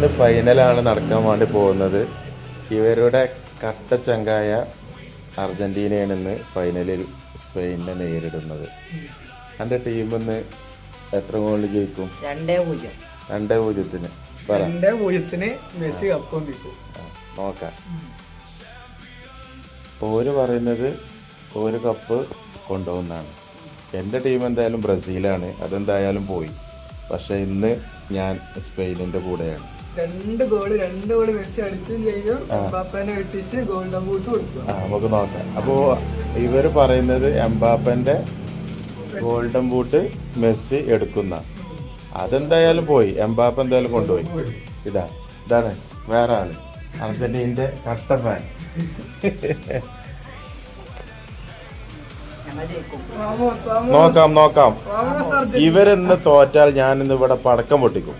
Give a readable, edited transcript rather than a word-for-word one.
ഇന്ന് ഫൈനലാണ് നടക്കാൻ വേണ്ടി പോകുന്നത്. ഇവരുടെ കട്ടച്ചങ്കായ അർജന്റീനയാണ് ഇന്ന് ഫൈനലിൽ സ്പെയിനിനെ നേരിടുന്നത്. എൻ്റെ ടീമിന്ന് എത്ര ഗോളിൽ ജയിക്കും? 2-0. 2-0 മെസ്സി കപ്പ് നോക്കാം. ഓര് പറയുന്നത് ഒരു കപ്പ് കൊണ്ടുപോകുന്നതാണ്. എൻ്റെ ടീം എന്തായാലും ബ്രസീലാണ്, അതെന്തായാലും പോയി. പക്ഷെ ഇന്ന് ഞാൻ സ്പെയിനിന്റെ കൂടെയാണ്. 2 ഗോള് മെസ്സി അടിച്ചും ചെയ്യും, എംബാപ്പേനെ വെട്ടിച്ച് ഗോൾഡൻ ബൂട്ട് കൊടുക്കും. നമുക്ക് നോക്കാം. അപ്പോൾ ഇവർ പറയുന്നത് എംബാപ്പന്റെ ഗോൾഡൻ ബൂട്ട് മെസ്സി എടുക്കുന്ന, അതെന്തായാലും പോയി. എംബാപ്പ എന്തായാലും കൊണ്ടുപോയി. ഇതാണ് വേറെ ആള്, അർജന്റീനന്റെ കട്ട ഫാൻ. നോക്കാം. ഇവരെന്ന് തോറ്റാൽ ഞാൻ ഇന്ന് ഇവിടെ പടക്കം പൊട്ടിക്കും.